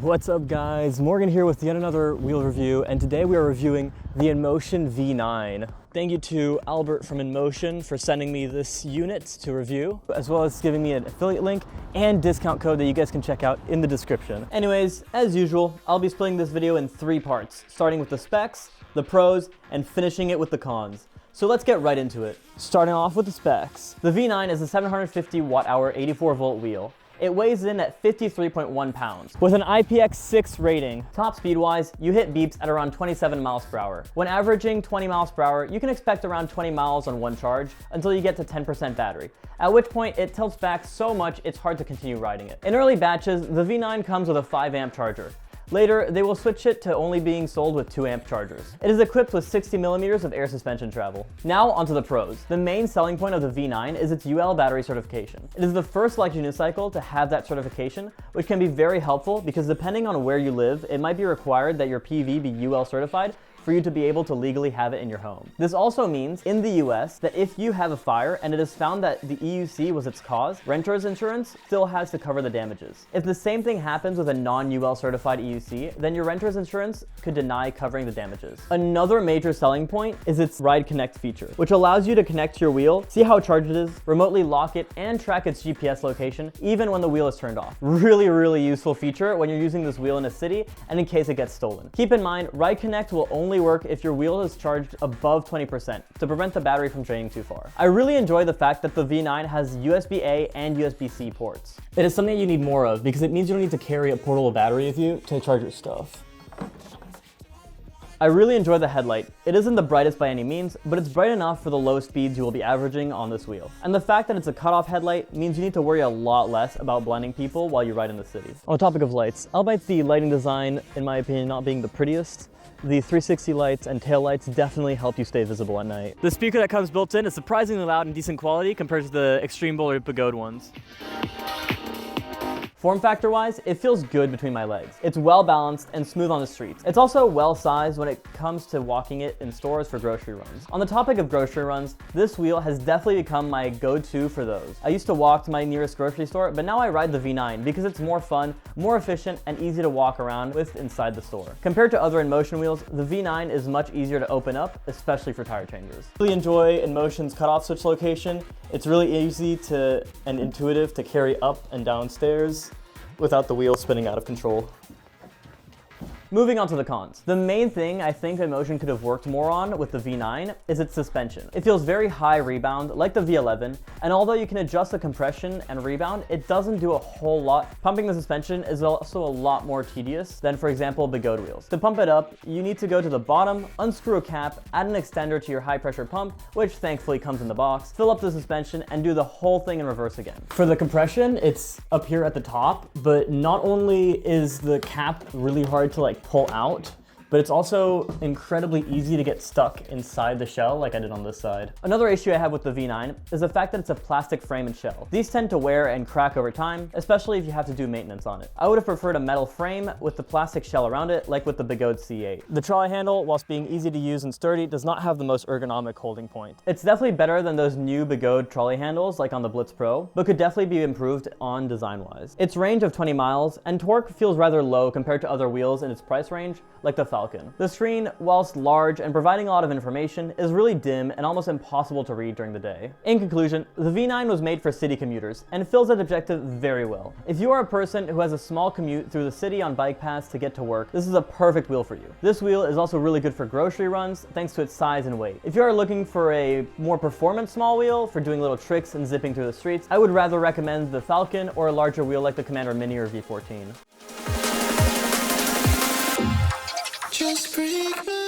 What's up guys, Morgan here with yet another wheel review, and today we are reviewing the Inmotion V9. Thank you to Albert from Inmotion for sending me this unit to review, as well as giving me an affiliate link and discount code that you guys can check out in the description. Anyways, as usual, I'll be splitting this video in 3 parts, starting with the specs, the pros, and finishing it with the cons. So let's get right into it. Starting off with the specs. The V9 is a 750 watt-hour 84 volt wheel. It weighs in at 53.1 pounds. With an IPX6 rating, top speed-wise, you hit beeps at around 27 miles per hour. When averaging 20 miles per hour, you can expect around 20 miles on one charge until you get to 10% battery, at which point it tilts back so much it's hard to continue riding it. In early batches, the V9 comes with a 5 amp charger. Later, they will switch it to only being sold with 2 amp chargers. It is equipped with 60 millimeters of air suspension travel. Now onto the pros. The main selling point of the V9 is its UL battery certification. It is the first electric unicycle to have that certification, which can be very helpful because depending on where you live, it might be required that your PV be UL certified for you to be able to legally have it in your home. This also means, in the US, that if you have a fire and it is found that the EUC was its cause, renter's insurance still has to cover the damages. If the same thing happens with a non-UL certified EUC, then your renter's insurance could deny covering the damages. Another major selling point is its Ride Connect feature, which allows you to connect to your wheel, see how charged it is, remotely lock it, and track its GPS location, even when the wheel is turned off. Really useful feature when you're using this wheel in a city and in case it gets stolen. Keep in mind, Ride Connect will only work if your wheel is charged above 20% to prevent the battery from draining too far. I really enjoy the fact that the V9 has USB-A and USB-C ports. It is something you need more of because it means you don't need to carry a portable battery with you to charge your stuff. I really enjoy the headlight. It isn't the brightest by any means, but it's bright enough for the low speeds you will be averaging on this wheel. And the fact that it's a cutoff headlight means you need to worry a lot less about blinding people while you ride in the city. On the topic of lights, albeit the lighting design, in my opinion, not being the prettiest, the 360 lights and tail lights definitely help you stay visible at night. The speaker that comes built in is surprisingly loud and decent quality compared to the Extreme Bowl or Pagode ones. Form factor wise, it feels good between my legs. It's well balanced and smooth on the streets. It's also well sized when it comes to walking it in stores for grocery runs. On the topic of grocery runs, this wheel has definitely become my go-to for those. I used to walk to my nearest grocery store, but now I ride the V9 because it's more fun, more efficient, and easy to walk around with inside the store. Compared to other Inmotion wheels, the V9 is much easier to open up, especially for tire changes. I really enjoy Inmotion's cutoff switch location. It's really easy and intuitive to carry up and down stairs without the wheel spinning out of control. Moving on to the cons. The main thing I think Inmotion could have worked more on with the V9 is its suspension. It feels very high rebound like the V11, and although you can adjust the compression and rebound, it doesn't do a whole lot. Pumping the suspension is also a lot more tedious than, for example, Pagode wheels. To pump it up, you need to go to the bottom, unscrew a cap, add an extender to your high pressure pump, which thankfully comes in the box, fill up the suspension, and do the whole thing in reverse again. For the compression, it's up here at the top, but not only is the cap really hard to pull out, but it's also incredibly easy to get stuck inside the shell like I did on this side. Another issue I have with the V9 is the fact that it's a plastic frame and shell. These tend to wear and crack over time, especially if you have to do maintenance on it. I would have preferred a metal frame with the plastic shell around it like with the Pagode C8. The trolley handle, whilst being easy to use and sturdy, does not have the most ergonomic holding point. It's definitely better than those new Pagode trolley handles like on the Blitz Pro, but could definitely be improved on design-wise. Its range of 20 miles and torque feels rather low compared to other wheels in its price range, like the Falcon. The screen, whilst large and providing a lot of information, is really dim and almost impossible to read during the day. In conclusion, the V9 was made for city commuters and fills that objective very well. If you are a person who has a small commute through the city on bike paths to get to work, this is a perfect wheel for you. This wheel is also really good for grocery runs thanks to its size and weight. If you are looking for a more performance small wheel for doing little tricks and zipping through the streets, I would rather recommend the Falcon or a larger wheel like the Commander Mini or V14. Just break my